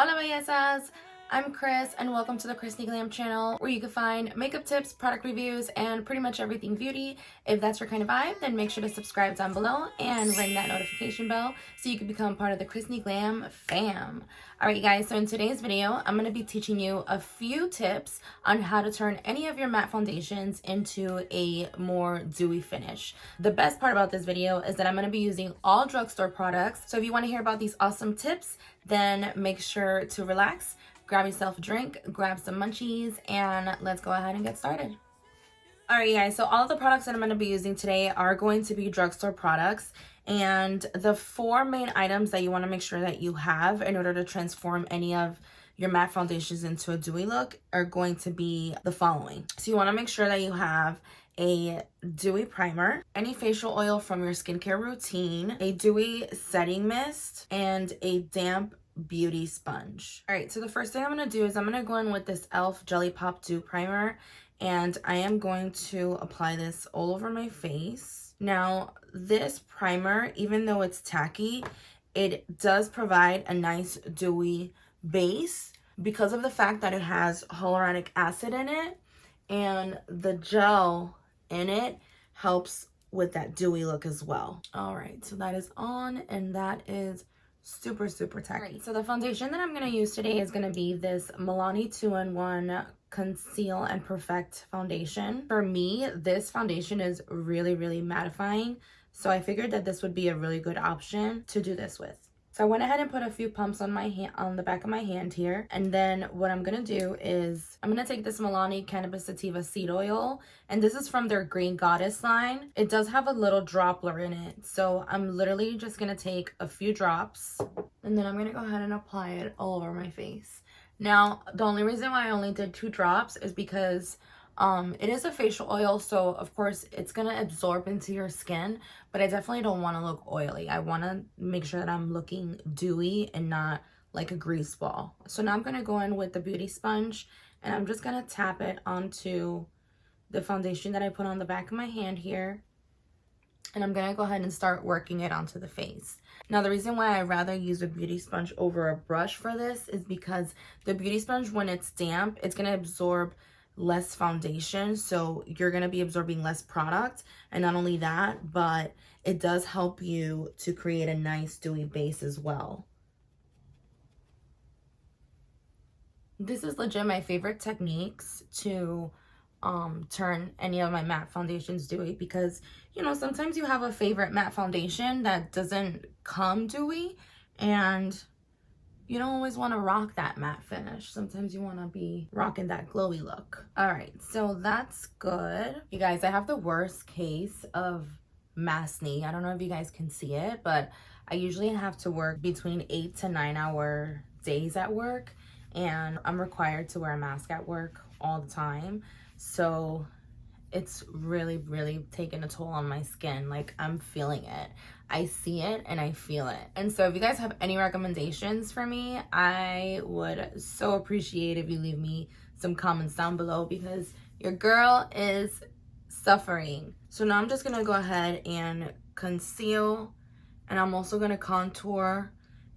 Hola Bellezas! I'm Krys and welcome to the Krys Glam channel where you can find makeup tips, product reviews, and pretty much everything beauty. If that's your kind of vibe, then make sure to subscribe down below and ring that notification bell so you can become part of the Krys Glam fam. Alright you guys, so in today's video, I'm going to be teaching you a few tips on how to turn any of your matte foundations into a more dewy finish. The best part about this video is that I'm going to be using all drugstore products, so if you want to hear about these awesome tips, then make sure to relax, grab yourself a drink, grab some munchies, and let's go ahead and get started. Alright guys, so all of the products that I'm going to be using today are going to be drugstore products, and the four main items that you want to make sure that you have in order to transform any of your matte foundations into a dewy look are going to be the following. So you want to make sure that you have a dewy primer, any facial oil from your skincare routine, a dewy setting mist, and a damp beauty sponge. All right, so the first thing I'm going to do is I'm going to go in with this e.l.f. Jelly Pop Dew Primer, and I am going to apply this all over my face. Now, this primer, even though it's tacky, it does provide a nice dewy base because of the fact that it has hyaluronic acid in it, and the gel in it helps with that dewy look as well. All right, so that is on, and that is super tacky. Right, so the foundation that I'm going to use today is going to be this Milani 2-in-1 Conceal and Perfect foundation. For me, this foundation is really mattifying, so I figured that this would be a really good option to do this with. So I went ahead and put a few pumps on my hand, on the back of my hand here, and then what I'm gonna do is I'm gonna take this Milani Cannabis Sativa Seed Oil, and this is from their Green Goddess line. It does have a little dropper in it, so I'm literally just gonna take a few drops, and then I'm gonna go ahead and apply it all over my face. Now, the only reason why I only did 2 drops is because it is a facial oil, so of course it's gonna absorb into your skin, but I definitely don't want to look oily. I want to make sure that I'm looking dewy and not like a grease ball. So now I'm gonna go in with the beauty sponge, and I'm just gonna tap it onto the foundation that I put on the back of my hand here, and I'm gonna go ahead and start working it onto the face. Now, the reason why I rather use a beauty sponge over a brush for this is because the beauty sponge, when it's damp, it's gonna absorb less foundation, so you're going to be absorbing less product. And not only that, but it does help you to create a nice dewy base as well. This is legit my favorite techniques to turn any of my matte foundations dewy, because you know, sometimes you have a favorite matte foundation that doesn't come dewy and you don't always want to rock that matte finish. Sometimes you want to be rocking that glowy look. All right, so that's good. You guys, I have the worst case of maskne. I don't know if you guys can see it, but I usually have to work between 8 to 9 hour days at work, and I'm required to wear a mask at work all the time. So it's really taking a toll on my skin. Like, I'm feeling it. I see it and I feel it. And so if you guys have any recommendations for me, I would so appreciate if you leave me some comments down below, because your girl is suffering. So now I'm just gonna go ahead and conceal, and I'm also gonna contour,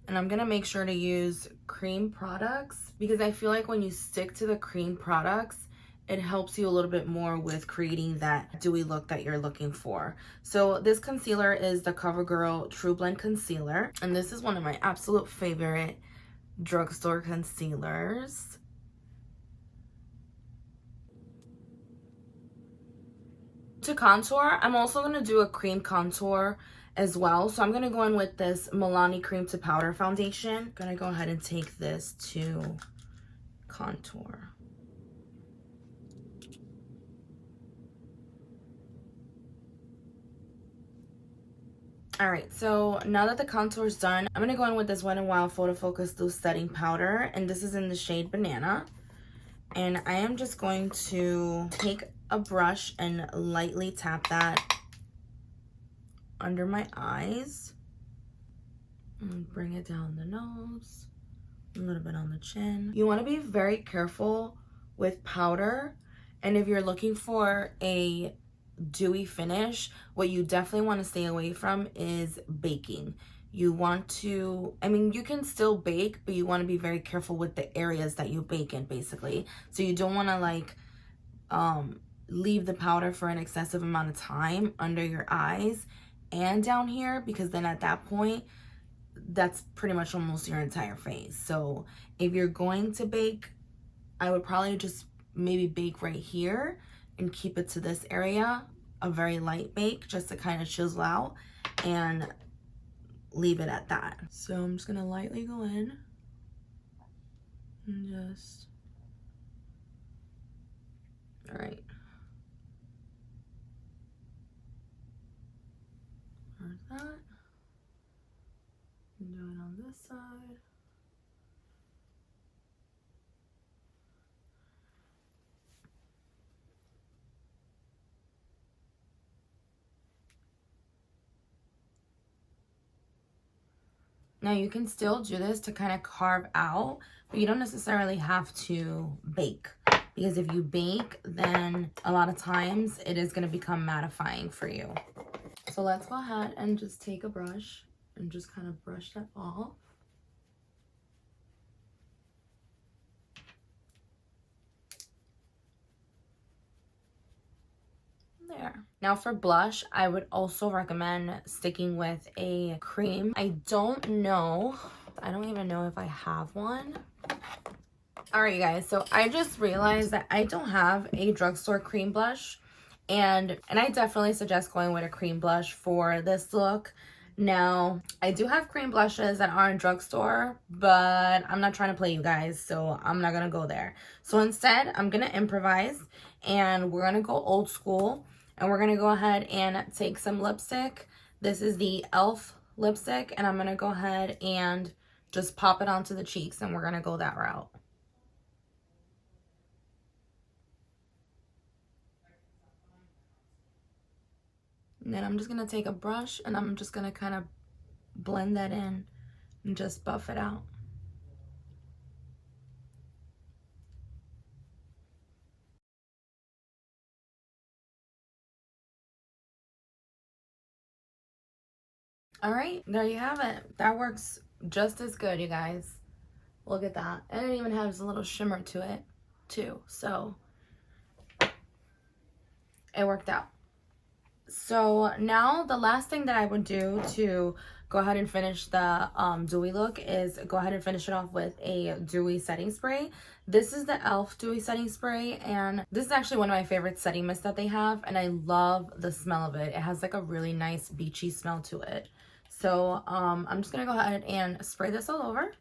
and I'm gonna make sure to use cream products, because I feel like when you stick to the cream products, it helps you a little bit more with creating that dewy look that you're looking for. So this concealer is the CoverGirl True Blend Concealer, and this is one of my absolute favorite drugstore concealers. To contour, I'm also going to do a cream contour as well. So I'm going to go in with this Milani Cream to Powder Foundation. I'm going to go ahead and take this to contour. All right, so now that the contour is done, I'm gonna go in with this Wet n Wild Photo Focus Loose Setting Powder, and this is in the shade Banana. And I am just going to take a brush and lightly tap that under my eyes. And bring it down the nose, a little bit on the chin. You wanna be very careful with powder, and if you're looking for a dewy finish, what you definitely want to stay away from is baking. You want to, I mean, you can still bake, but you want to be very careful with the areas that you bake in, basically. So you don't want to like leave the powder for an excessive amount of time under your eyes and down here, because then at that point, that's pretty much almost your entire face. So if you're going to bake, I would probably just maybe bake right here and keep it to this area, a very light bake, just to kind of chisel out, and leave it at that. So I'm just gonna lightly go in and just, all right. There's that. And do it on this side. Now you can still do this to kind of carve out, but you don't necessarily have to bake, because if you bake, then a lot of times it is going to become mattifying for you. So let's go ahead and just take a brush and just kind of brush that off. There. Now for blush, I would also recommend sticking with a cream. I don't even know if I have one. All right, you guys, so I just realized that I don't have a drugstore cream blush, and I definitely suggest going with a cream blush for this look. Now, I do have cream blushes that aren't drugstore, but I'm not trying to play you guys, so I'm not gonna go there. So instead, I'm gonna improvise, and we're gonna go old school, and we're gonna go ahead and take some lipstick. This is the e.l.f. lipstick, and I'm gonna go ahead and just pop it onto the cheeks, and we're gonna go that route. And then I'm just gonna take a brush and I'm just gonna kind of blend that in and just buff it out. All right, there you have it. That works just as good, you guys. Look at that. And it even has a little shimmer to it too. So it worked out. So now the last thing that I would do to go ahead and finish the dewy look is go ahead and finish it off with a dewy setting spray. This is the e.l.f. dewy setting spray, and this is actually one of my favorite setting mists that they have, and I love the smell of it. It has like a really nice beachy smell to it. So I'm just gonna go ahead and spray this all over.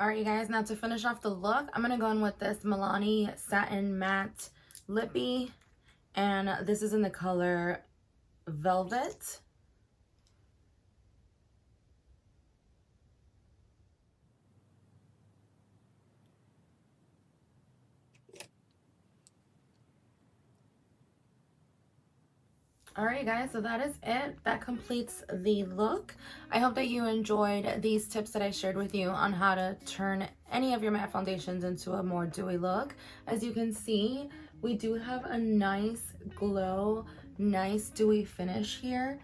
All right, you guys, now to finish off the look, I'm gonna go in with this Milani Satin Matte Lippy, and this is in the color Velvet. All right, guys, so that is it. That completes the look. I hope that you enjoyed these tips that I shared with you on how to turn any of your matte foundations into a more dewy look. As you can see, we do have a nice glow, nice dewy finish here.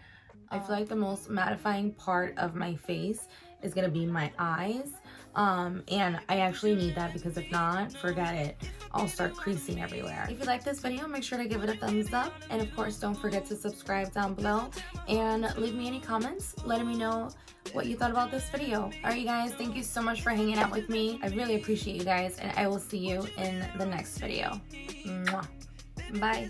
I feel like the most mattifying part of my face is gonna be my eyes. And I actually need that, because if not, forget it. I'll start creasing everywhere. If you like this video, make sure to give it a thumbs up. And of course, don't forget to subscribe down below and leave me any comments letting me know what you thought about this video. All right, you guys, thank you so much for hanging out with me. I really appreciate you guys, and I will see you in the next video. Mwah. Bye.